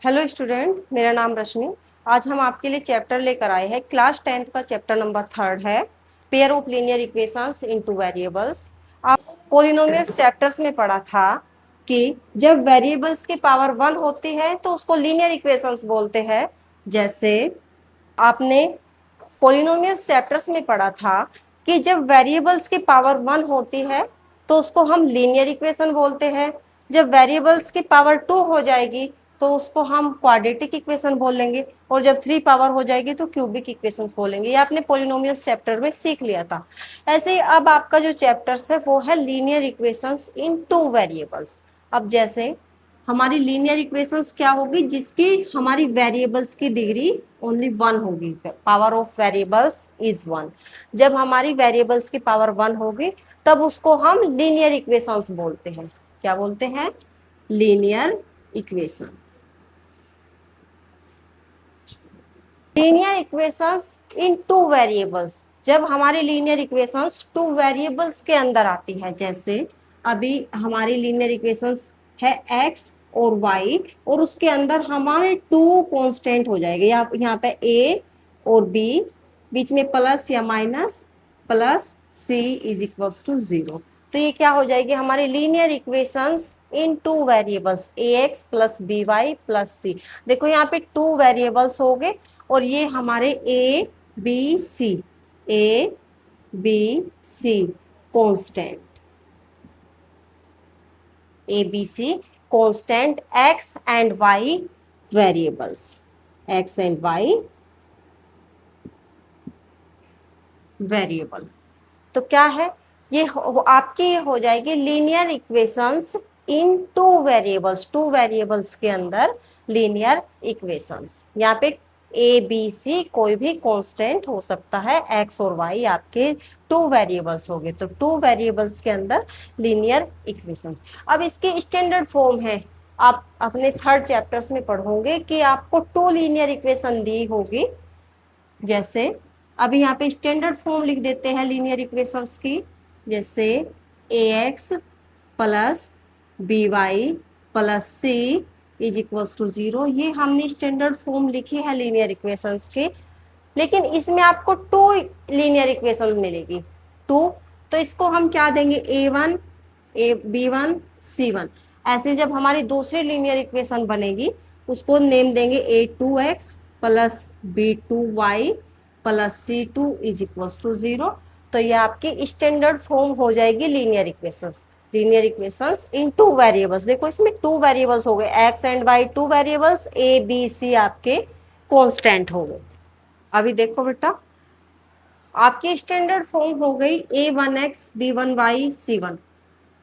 Hello student, मेरा नाम रश्मि। आज हम आपके लिए चैप्टर लेकर आए हैं। क्लास 10th का चैप्टर नंबर 3 है, pair of linear equations into variables. आप पोलिनोमियल्स चैप्टर्स में पढ़ा था कि जब वेरिएबल्स की पावर 1 होती है तो उसको लीनियर इक्वेशंस बोलते हैं। जैसे आपने पोलिनोमियल्स चैप्टर्स में पढ़ा था कि जब वेरिएबल्स की पावर 1 होती है तो उसको हम लीनियर इक्वेशन बोलते हैं। जब वेरिएबल्स की पावर 2 हो जाएगी तो उसको हम क्वाड्रेटिक इक्वेशन बोलेंगे, और जब 3 पावर हो जाएगी तो क्यूबिक इक्वेशंस बोलेंगे। ये आपने पोलिनोमियल्स चैप्टर में सीख लिया था। ऐसे ही अब आपका जो चैप्टर्स है वो है linear equations in two variables. अब जैसे हमारी लीनियर इक्वेशंस क्या होगी, जिसकी हमारी वेरिएबल्स की डिग्री ओनली 1 होगी, पावर ऑफ वेरिएबल्स इज 1। जब हमारी वेरिएबल्स की पावर 1 होगी तब उसको हम लीनियर इक्वेशंस बोलते हैं। क्या बोलते हैं? Linear equation. Linear equations in two variables, जब हमारी लीनियर इक्वेशंस टू वेरिएबल्स के अंदर आती है। जैसे अभी हमारी लीनियर इक्वेशंस है एक्स और वाई, और उसके अंदर हमारे टू कांस्टेंट हो जाएंगे। यहाँ पे ए और बी, बीच में प्लस या minus, plus C is equals to 0। तो ये क्या हो जाएगी? हमारी linear equations in two variables, A X plus B Y plus C. देखो यहाँ पे टू वेरिएबल्स हो गए, और ये हमारे A B C, A B C constant, A B C constant, X and Y variables, X and Y variable. तो क्या है ये? आपकी हो जाएगी linear equations in two variables, two variables के अंदर लीनियर इक्वेशंस। यहाँ पे ए बी सी कोई भी कांस्टेंट हो सकता है, एक्स और वाई आपके टू वेरिएबल्स हो गए, तो टू वेरिएबल्स के अंदर लीनियर इक्वेशन। अब इसकी स्टैंडर्ड फॉर्म है, आप अपने 3rd चैप्टर्स में पढ़ोगे कि आपको टू लीनियर इक्वेशन दी होगी। जैसे अभी यहाँ पे स्टैंडर्ड फॉर्म लिख देते हैं लीनियर इक्वेशंस की। जैसे A X plus B Y plus C is equals to 0, ये हमने स्टैंडर्ड फॉर्म लिखी है लीनियर इक्वेशंस के। लेकिन इसमें आपको टू लीनियर इक्वेशन मिलेगी, टू। तो इसको हम क्या देंगे? A1 ए B1 C1। ऐसे जब हमारी दूसरी लीनियर इक्वेशन बनेगी उसको नेम देंगे A2x plus B2y plus C2 is equals to 0। तो ये आपकी स्टैंडर्ड फॉर्म हो जाएगी linear equations. Linear equations in two variables, देखो इसमें टू वेरिएबल्स हो गए, X and Y two variables, A B C आपके कांस्टेंट हो गए। अभी देखो बेटा, आपकी स्टैंडर्ड फॉर्म हो गई A1x B1y C1,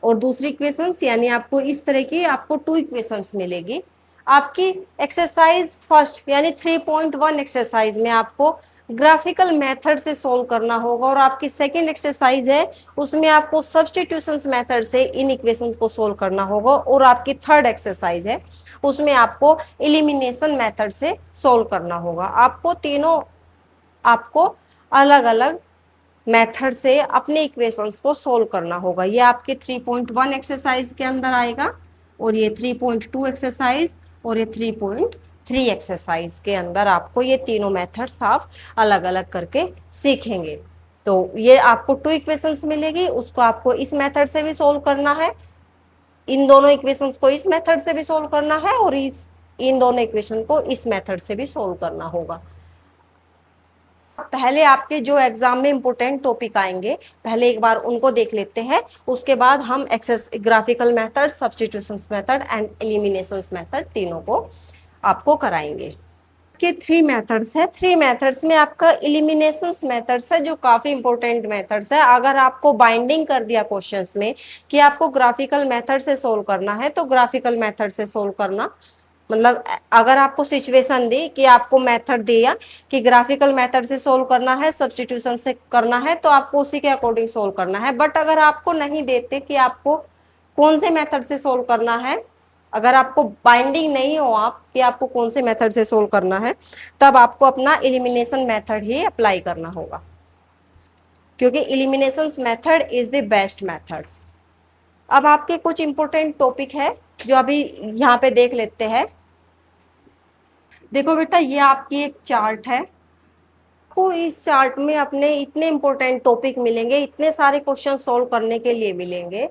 और दूसरी इक्वेशंस यानी आपको इस तरह की आपको टू इक्वेशंस मिलेगी। आपकी एक्सरसाइज फर्स्ट यानी 3.1 एक्सरसाइज में आपको ग्राफिकल मेथड से सोल्व करना होगा, और आपकी सेकंड एक्सरसाइज है उसमें आपको सब्स्टिट्यूशंस मेथड से इन इक्वेशंस को सोल्व करना होगा, और आपकी 3rd एक्सरसाइज है उसमें आपको एलिमिनेशन मेथड से सोल्व करना होगा। आपको तीनों आपको अलग अलग मेथड से अपने इक्वेशंस को सोल्व करना होगा। ये आपके 3.1 एक्सरसाइज के अंदर आएगा, और ये 3.2 एक्सरसाइज और ये 3.3 एक्सरसाइज के अंदर आपको ये तीनों मेथड्स आप अलग अलग करके सीखेंगे। तो ये आपको टू इक्वेशंस मिलेगी, उसको आपको इस मेथड से भी सोल्व करना है, इन दोनों इक्वेशंस को इस मेथड से भी सोल्व करना है, और इन दोनों इक्वेशन को इस मेथड से भी सोल्व करना होगा। पहले आपके जो एग्जाम में इंपोर्टेंट टॉपिक आएंगे पहले एक बार उनको देख लेते हैं, उसके बाद हम access graphical method, substitutions method and eliminations method तीनों को आपको कराएंगे। के 3 मेथड्स है, 3 मेथड्स में आपका एलिमिनेशंस मेथड्स है जो काफी इंपॉर्टेंट मेथड्स है। अगर आपको बाइंडिंग कर दिया क्वेश्चंस में कि आपको ग्राफिकल मेथड से सोल्व करना है तो ग्राफिकल मेथड से सोल्व करना, मतलब अगर आपको सिचुएशन दी कि आपको मेथड दिया कि ग्राफिकल मेथड से सोल्व करना है, सब्स्टिट्यूशन से करना है, तो आपको उसी के अकॉर्डिंग सोल्व करना है। बट अगर आपको नहीं देते कि आपको कौन से मेथड से सोल्व करना है, अगर आपको बाइंडिंग नहीं हो आप कि आपको कौन से मेथड से सोल्व करना है, तब आपको अपना एलिमिनेशन मेथड ही अप्लाई करना होगा, क्योंकि elimination method is the best methods. अब आपके कुछ इंपॉर्टेंट टॉपिक है जो अभी यहाँ पे देख लेते हैं। देखो बेटा, ये आपकी एक चार्ट है। आपको इस चार्ट में अपने इतने इंपॉर्टेंट टॉपिक मिलेंगे, इतने सारे क्वेश्चन सॉल्व करने के लिए मिलेंगे,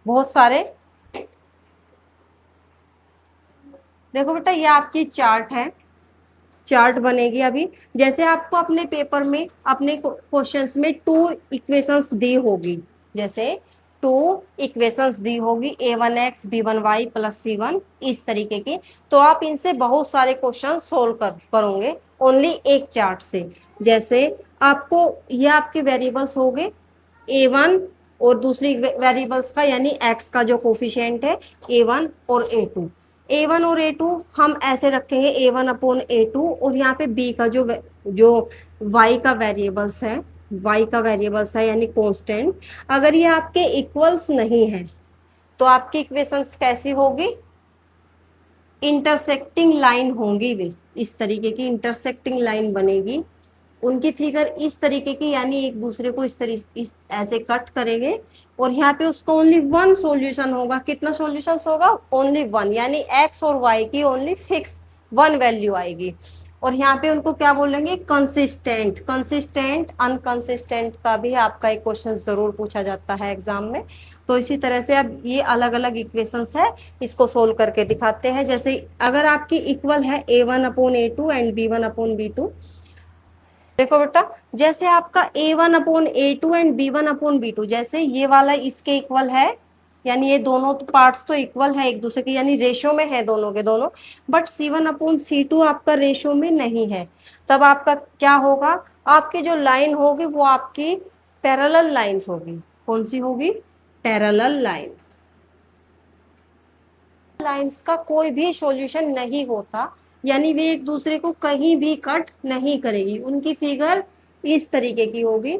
बहुत सारे। देखो बेटा, ये आपकी चार्ट है, चार्ट बनेगी अभी। जैसे आपको अपने पेपर में, अपने क्वेश्चंस में टू इक्वेशंस दी होगी, जैसे टू इक्वेशंस दी होगी, a1x b1y प्लस c1, इस तरीके की, तो आप इनसे बहुत सारे क्वेश्चन सोल्व करोगे ओनली एक चार्ट से। जैसे आपको, ये आपके वेरिएबल्स हो गए a1, और दूसरी वेरिएबल्स का यानी x का जो कोफिशिएंट है a1 और a2। a1 और a2 हम ऐसे रखेंगे a1 अपॉन a2, और यहाँ पे b का जो y का वेरिएबल्स है, y का वेरिएबल्स है यानी कांस्टेंट, अगर ये आपके इक्वल्स नहीं है तो आपकी इक्वेशंस कैसी होगी, इंटरसेक्टिंग लाइन होंगी वे, इस तरीके की इंटरसेक्टिंग लाइन बनेगी। उनकी फिगर इस तरीके की, यानी एक दूसरे को इस ऐसे कट करेंगे, और यहाँ पे उसका ओनली वन सॉल्यूशन होगा। कितना सॉल्यूशन होगा, ओनली वन, यानी एक्स और वाई की ओनली फिक्स वन वैल्यू आएगी। और यहाँ पे उनको क्या बोलेंगे, कंसिस्टेंट। कंसिस्टेंट अनकंसिस्टेंट का भी आपका एक क्वेश्चन जरूर पूछा जाता है एग्जाम में। तो इसी तरह से अब ये अलग अलग इक्वेशंस है, इसको सोल्व करके दिखाते हैं। जैसे अगर आपकी इक्वल है a1/a2 एंड b1/b2, देखो बेटा, जैसे आपका a1/a2 एंड b1/b2, जैसे ये वाला इसके इक्वल है, यानी ये दोनों पार्ट्स तो इक्वल है एक दूसरे के, यानी रेशो में है दोनों के दोनों, बट c1/c2 आपका रेशो में नहीं है। तब आपका क्या होगा, आपकी जो लाइन होगी वो आपकी पैरेलल लाइंस होगी। कौन सी होगी, पैरेलल लाइन। लाइंस का कोई भी सॉल्यूशन नहीं होता, यानी वे एक दूसरे को कहीं भी कट नहीं करेगी, उनकी फिगर इस तरीके की होगी।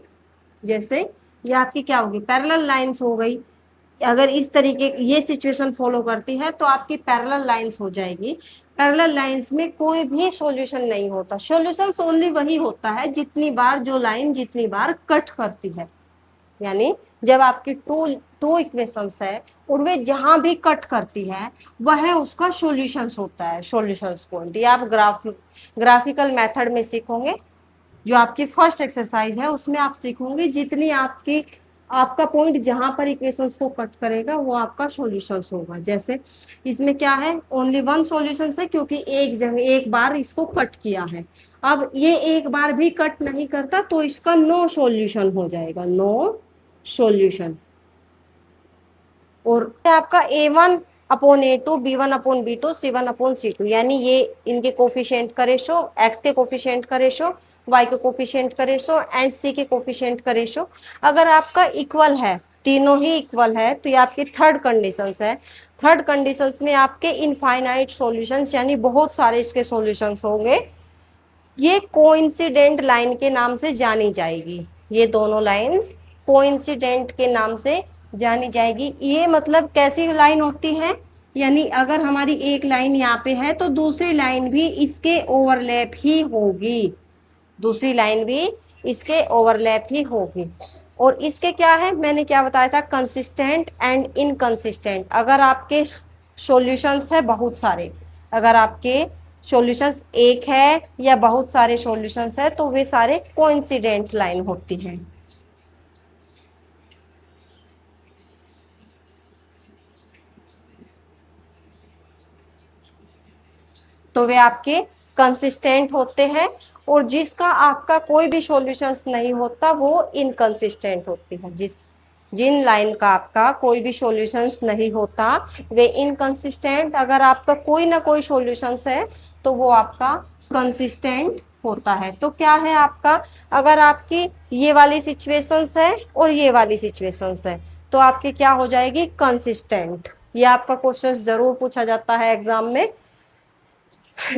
जैसे ये आपकी क्या होगी, पैरेलल लाइंस हो गई। अगर इस तरीके ये सिचुएशन फॉलो करती है तो आपकी पैरेलल लाइंस हो जाएगी। पैरेलल लाइंस में कोई भी सॉल्यूशन नहीं होता, सॉल्यूशन ओनली वही होता है जितनी बार जो लाइन जितनी बार कट करती है। यानी जब आपकी टू टू इक्वेशंस है और वे जहां भी कट करती है वह उसका सॉल्यूशंस होता है, सॉल्यूशंस पॉइंट। ये आप ग्राफिकल मेथड में सीखोगे, जो आपकी फर्स्ट एक्सरसाइज है उसमें आप सीखोगे, जितनी आपका पॉइंट जहां पर इक्वेशंस को कट करेगा वो आपका सॉल्यूशंस होगा। जैसे इसमें क्या है, ओनली वन सॉल्यूशंस है, क्योंकि एक जगह एक बार इसको कट किया है। अब ये एक बार भी कट नहीं करता तो इसका नो सॉल्यूशन हो जाएगा, नो सॉल्यूशन। और आपका a1/a2 b1/b2 c1/c2, यानी ये इनके कोफिशिएंट का रेशो, x के कोफिशिएंट का रेशो, y के कोफिशिएंट का रेशो एंड c के कोफिशिएंट का रेशो। अगर आपका इक्वल है, तीनों ही इक्वल है, तो ये आपकी थर्ड कंडीशंस है। थर्ड कंडीशंस में आपके इनफाइनाइट सॉल्यूशंस, यानी बहुत सारे इसके सॉल्यूशंस होंगे। ये कोइंसिडेंट लाइन के नाम से जानी जाएगी, ये दोनों लाइंस कोइंसिडेंट के नाम से जानी जाएगी। ये मतलब कैसी लाइन होती है, यानी अगर हमारी एक लाइन यहाँ पे है तो दूसरी लाइन भी इसके ओवरलैप ही होगी, दूसरी लाइन भी इसके ओवरलैप ही होगी। और इसके क्या है, मैंने क्या बताया था, कंसिस्टेंट एंड इनकंसिस्टेंट। अगर आपके सॉल्यूशंस है बहुत सारे, अगर आपके सॉल्यूशंस एक है या बहुत सारे सॉल्यूशंस है तो वे सारे कोइंसिडेंट लाइन होती हैं। तो वे आपके कंसिस्टेंट होते हैं, और जिसका आपका कोई भी सॉल्यूशंस नहीं होता वो इनकंसिस्टेंट होती है। जिन लाइन का आपका कोई भी सॉल्यूशंस नहीं होता वे इनकंसिस्टेंट, अगर आपका कोई ना कोई सॉल्यूशंस है तो वो आपका कंसिस्टेंट होता है। तो क्या है आपका, अगर आपकी ये वाली सिचुएशंस है और ये वाली सिचुएशंस है तो आपकी क्या हो जाएगी, कंसिस्टेंट। ये आपका क्वेश्चन जरूर पूछा जाता है एग्जाम में,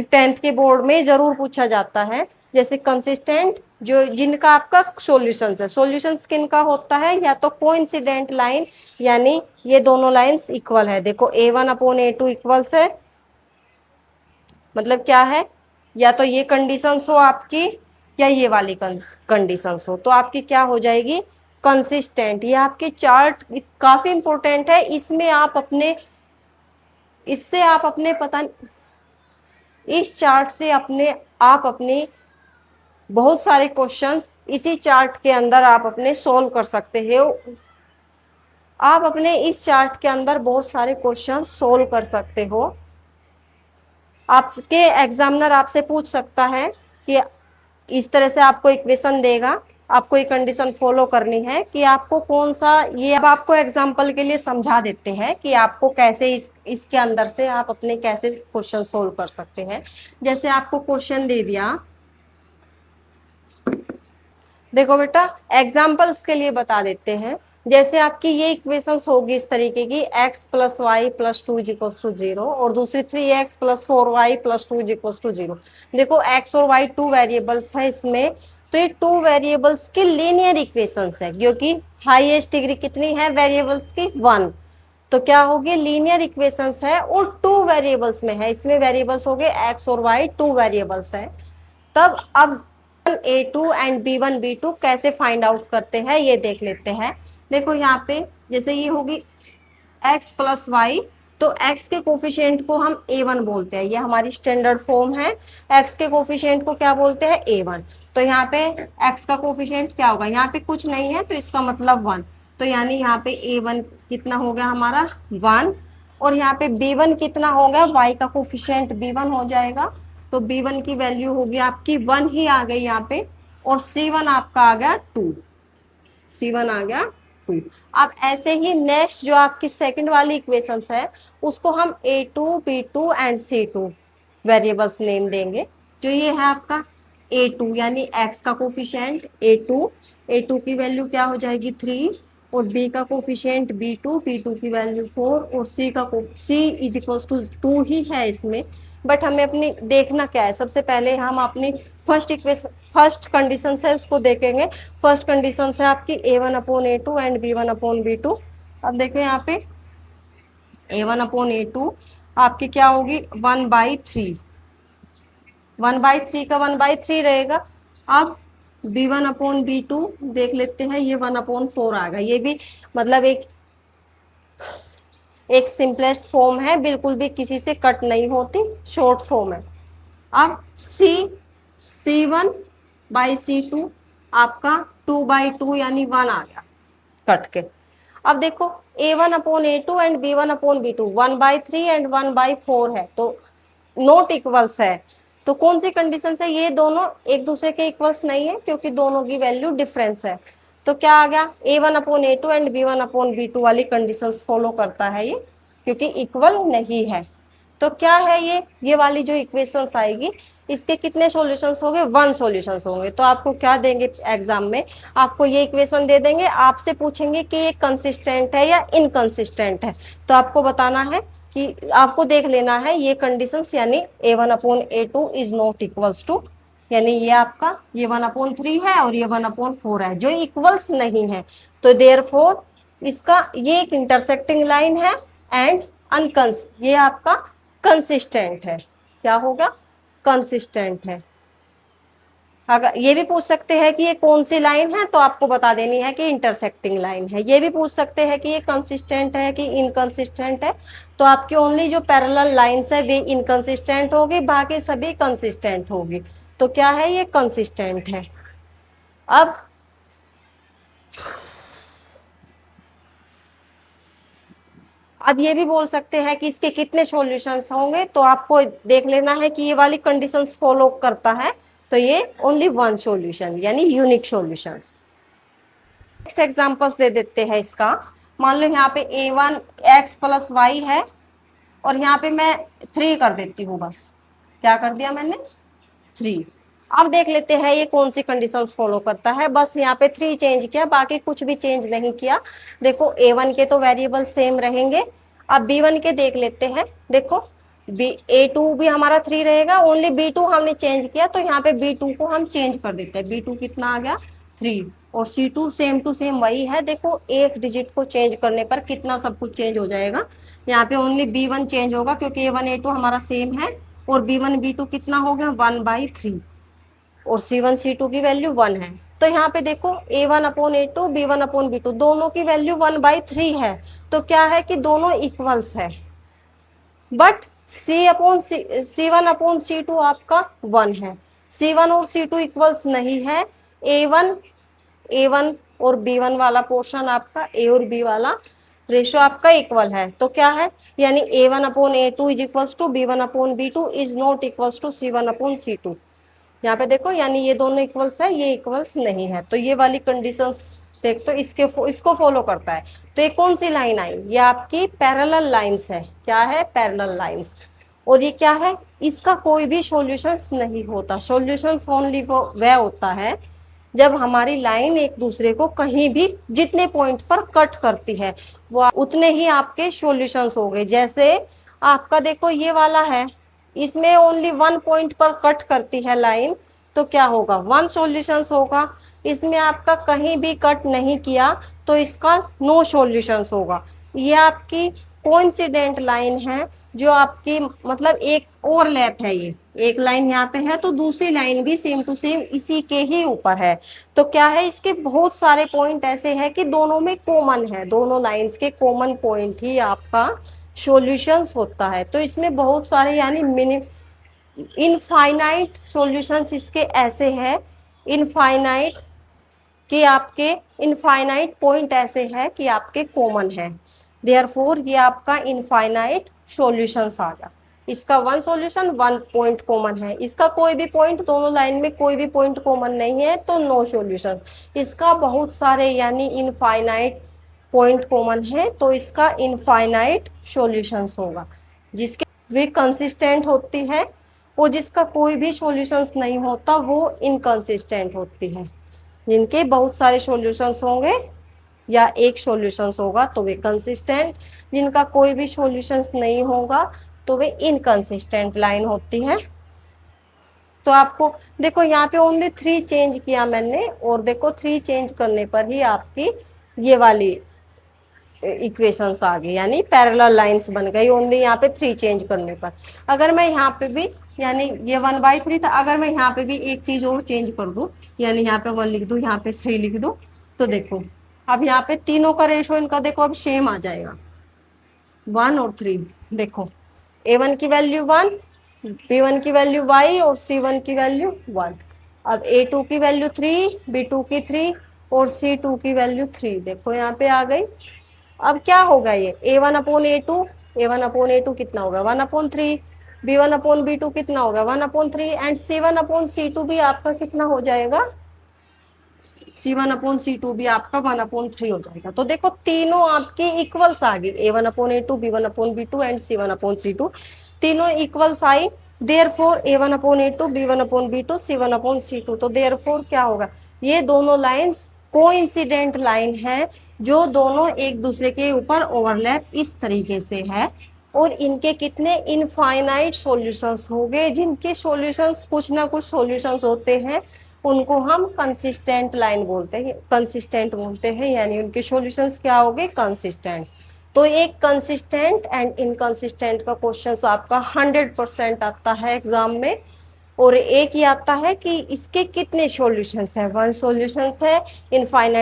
10th के बोर्ड में जरूर पूछा जाता है। जैसे कंसिस्टेंट, जो जिनका आपका सॉल्यूशंस है, सॉल्यूशंस किनका होता है, या तो कोइंसिडेंट लाइन, यानी ये दोनों लाइंस इक्वल है। देखो a1/a2 इक्वल्स है, मतलब क्या है, या तो ये कंडीशंस हो आपकी या ये वाली कंडीशंस हो, तो आपकी क्या हो जाएगी, कंसिस्टेंट। ये आपकी चार्ट काफी इंपॉर्टेंट है, इसमें आप अपने, इससे आप अपने पता इस चार्ट से आप अपने बहुत सारे क्वेश्चंस इसी चार्ट के अंदर आप अपने सोल्व कर सकते हो। आप अपने इस चार्ट के अंदर बहुत सारे क्वेश्चन सोल्व कर सकते हो। आपके एग्जामिनर आपसे पूछ सकता है कि इस तरह से आपको इक्वेशन देगा, आपको ये कंडीशन फॉलो करनी है कि आपको कौन सा, ये अब आपको एग्जाम्पल के लिए समझा देते हैं कि आपको कैसे इसके अंदर से आप अपने कैसे क्वेश्चन सोल्व कर सकते हैं। जैसे आपको क्वेश्चन दे दिया, देखो बेटा एग्जाम्पल्स के लिए बता देते हैं। जैसे आपकी ये इक्वेशंस होगी इस तरीके की, x plus Y plus two is equal to 0 और दूसरी 3x plus 4y plus two is equal to 0। देखो x और y टू वेरिएबल्स है इसमें, तो ये टू वेरिएबल्स की लीनियर इक्वेशंस है, क्योंकि हाईएस्ट डिग्री कितनी है वेरिएबल्स की 1, तो क्या होगी लीनियर इक्वेशंस है और टू वेरिएबल्स में है। इसमें वेरिएबल्स हो गए x और y, टू वेरिएबल्स है। तब अब a2 एंड b1 b2 कैसे फाइंड आउट करते हैं ये देख लेते हैं। देखो यहाँ पे जैसे ये होगी x प्लस वाई, तो x के कोफिशिएंट को हम a1 बोलते हैं, ये हमारी स्टैंडर्ड फॉर्म है। x के कोफिशिएंट को क्या बोलते हैं a1। तो यहाँ पे x का कोफिशिएंट क्या होगा, यहाँ पे कुछ नहीं है तो इसका मतलब 1, तो यानी यहाँ पे a1 कितना हो गया हमारा 1, और यहाँ पे b1 कितना होगा, y का कोफिशिएंट b1 हो जाएगा, तो b1 की वैल्यू होगी आपकी 1 ही आ गई यहाँ पे, और c1 आपका आ गया 2, c1 आ गया 2। अब ऐसे ही नेक्स्ट जो आपकी सेकंड वाली इक्वेशन है उसको हम a2 b2 and c2 variables name देंगे। जो ये है आपका a2 यानी x का कोफिशिएंट a2 की वैल्यू क्या हो जाएगी 3, और b का कोफिशिएंट b2 की वैल्यू 4, और c इज इक्वल टू 2 ही है इसमें। बट हमें अपनी देखना क्या है, सबसे पहले हम अपनी फर्स्ट कंडीशन है उसको देखेंगे। फर्स्ट कंडीशन है आपकी a1/a2 एंड b1/b2। अब देखो यहाँ पे a1/a2 आपकी क्या होगी 1/3, 1/3 का 1/3 रहेगा। अब b1/b2 देख लेते हैं, ये 1/4 आ गया। ये भी मतलब एक सिंपलेस्ट फॉर्म है, बिल्कुल भी किसी से कट नहीं होती, शॉर्ट फॉर्म है। अब c1/c2 आपका 2/2 यानी 1 आ गया कट के। अब देखो a1/a2 एंड b1/b2 1/3 एंड 1/4 है, तो नॉट इक्वल्स है। तो कौन सी कंडीशन है, ये दोनों एक दूसरे के इक्वल्स नहीं है क्योंकि दोनों की वैल्यू डिफरेंस है। तो क्या आ गया a1/a2 एंड b1/b2 वाली कंडीशंस फॉलो करता है ये, क्योंकि इक्वल नहीं है। तो क्या है ये वाली जो इक्वेशंस आएगी इसके कितने सॉल्यूशंस होंगे, 1 सॉल्यूशंस होंगे। तो आपको क्या देंगे एग्जाम में, आपको ये इक्वेशन दे देंगे, आपसे पूछेंगे कि ये कंसिस्टेंट है या इनकंसिस्टेंट है, तो आपको बताना है कि आपको देख लेना है ये कंडीशंस, यानी a1/a2 is not equals to, यानी ये आपका ये 1/3 है और ये 1/4 है जो इक्वल्स नहीं है। तो देयरफॉर इसका ये एक इंटरसेक्टिंग लाइन है एंड ये आपका कंसिस्टेंट है। क्या होगा, कंसिस्टेंट है। अगर ये भी पूछ सकते हैं कि ये कौन सी लाइन है, तो आपको बता देनी है कि इंटरसेक्टिंग लाइन है। ये भी पूछ सकते हैं कि ये कंसिस्टेंट है कि इनकंसिस्टेंट है, तो आपकी ओनली जो पैरेलल लाइंस है वे इनकंसिस्टेंट होगी, बाकी सभी कंसिस्टेंट होगी। तो क्या है, ये कंसिस्टेंट है। अब ये भी बोल सकते हैं कि इसके कितने सॉल्यूशंस होंगे, तो आपको देख लेना है कि ये वाली कंडीशंस फॉलो करता है, तो ये ओनली 1 सॉल्यूशन यानी यूनिक सॉल्यूशंस। नेक्स्ट एग्जांपल्स दे देते हैं इसका। मान लो यहाँ पे a1 x प्लस वाई है और यहाँ पे मैं 3 कर देती हूँ, बस क्या कर दिया मैंने 3। अब देख लेते हैं ये कौन सी कंडीशंस फॉलो करता है। बस यहाँ पे 3 चेंज किया, बाकी कुछ भी चेंज नहीं किया। देखो a1 के तो वेरिएबल सेम रहेंगे। अब b1 के देख लेते हैं। देखो a2 भी हमारा 3 रहेगा, ओनली b2 हमने चेंज किया, तो यहाँ पे b2 को हम चेंज कर देते हैं। b2 कितना आ गया 3, और c2 सेम टू सेम वही है। देखो एक डिजिट को चेंज करने पर कितना सब कुछ चेंज हो जाएगा। यहाँ पे ओनली b1 चेंज होगा क्योंकि a1 a2 हमारा सेम है, और b1 b2 कितना हो गया 1/3, और c1 c2 की वैल्यू 1 है। तो यहाँ पे देखो a1/a2 b1/b2 दोनों की वैल्यू 1/3 है, तो क्या है कि दोनों इक्वल्स है। बट C1/C2 आपका 1 है। C1 और C2 इक्वल्स नहीं है। A1 और B1 वाला पोर्शन आपका, A और B वाला रेशो आपका इक्वल है। तो क्या है, यानी A1/A2 is equals to B1/B2 is not equals to C1/C2। यहाँ पे देखो, यानी ये दोनों इक्वल्स है, ये इक्वल्स नहीं है। तो ये वाली कंडीशंस देख, तो इसको फॉलो करता है। तो ये कौन सी लाइन आई, ये आपकी पैरेलल लाइंस है। क्या है, पैरेलल लाइंस। और ये क्या है, इसका कोई भी सॉल्यूशंस नहीं होता। सॉल्यूशंस ओनली वो वह होता है जब हमारी लाइन एक दूसरे को कहीं भी जितने पॉइंट पर कट करती है, वो उतने ही आपके सॉल्यूशंस हो गए। जैसे आपका देखो ये वाला है, इसमें ओनली 1 पॉइंट पर कट करती है लाइन, तो क्या होगा, 1 सॉल्यूशंस होगा। इसमें आपका कहीं भी कट नहीं किया तो इसका नो सॉल्यूशंस होगा। ये आपकी कोइंसिडेंट लाइन है, जो आपकी मतलब एक ओवरलैप है। ये एक लाइन यहाँ पे है तो दूसरी लाइन भी सेम टू सेम इसी के ही ऊपर है। तो क्या है, इसके बहुत सारे पॉइंट ऐसे हैं कि दोनों में कॉमन है, दोनों लाइंस के कॉमन पॉइंट ही आपका सॉल्यूशंस होता है। तो इसमें बहुत सारे यानी इनफाइनाइट सॉल्यूशंस इसके ऐसे हैं, इनफाइनाइट कि आपके इनफाइनाइट पॉइंट ऐसे हैं कि आपके कॉमन है। देयरफॉर ये आपका इनफाइनाइट सॉल्यूशंस आ गया। इसका 1 सॉल्यूशन 1 पॉइंट कॉमन है, इसका कोई भी पॉइंट, दोनों लाइन में कोई भी पॉइंट कॉमन नहीं है तो नो सॉल्यूशन। इसका बहुत सारे यानी इनफाइनाइट पॉइंट कॉमन है तो इसका इनफाइनाइट सॉल्यूशंस होगा। जिसके वे कंसिस्टेंट होती है और जिसका कोई भी सॉल्यूशंस नहीं होता वो इनकंसिस्टेंट होती है। जिनके बहुत सारे सॉल्यूशंस होंगे या एक सॉल्यूशंस होगा तो वे कंसिस्टेंट, जिनका कोई भी सॉल्यूशंस नहीं होगा तो वे इनकंसिस्टेंट लाइन होती है। तो आपको देखो यहाँ पे ओनली 3 चेंज किया मैंने, और देखो 3 चेंज करने पर ही आपकी ये वाली इक्वेशंस आ गई, यानी पैरेलल लाइंस बन गई ओनली यहाँ पे 3 चेंज करने पर। अगर मैं यहाँ पे भी, यानी ये 1/3 था, अगर मैं यहाँ पे भी एक चीज और चेंज कर दूं, यानी यहाँ पे 1 लिख दूं, यहाँ पे 3 लिख दूं, तो देखो अब यहाँ पे तीनों का रेशो इनका देखो अब सेम आ जाएगा, 1 और 3। देखो A1 की वैल्यू 1, B1 की वैल्यू y और C1 की वैल्यू 1। अब A2 की वैल्यू 3, B2 की 3 और C2 की वैल्यू 3। देखो यहाँ पे आ गई। अब क्या होगा, ये A1/A2, A1/A2 कितना होगा 1/3, B1/B2 कितना होगा 1/3 एंड C1/C2 भी आपका कितना हो जाएगा, C1/C2 भी आपका 1/3 हो जाएगा। तो देखो तीनों आपकी इक्वल्स आ गई, A1/A2, B1/B2 एंड C1/C2 तीनों equals I. Therefore A1/A2, B1/B2, C1/C2। तो देयरफॉर क्या होगा, ये दोनों लाइंस कोइंसिडेंट लाइन है, जो दोनों एक दूसरे के ऊपर ओवरलैप इस तरीके से है। और इनके कितने इनफाइनाइट सॉल्यूशंस हो गए, जिनके सॉल्यूशंस कुछ ना कुछ सॉल्यूशंस होते हैं, उनको हम कंसिस्टेंट लाइन बोलते हैं, कंसिस्टेंट बोलते हैं, यानी उनके सॉल्यूशंस क्या हो गए, कंसिस्टेंट। तो एक कंसिस्टेंट एंड इनकंसिस्टेंट का क्वेश्चंस आपका 100% आता है एग्जाम में। और एक ही आता है कि इसके कितने सॉल्यूशंस है, 1 सॉल्यूशंस है, इनफाइनाइट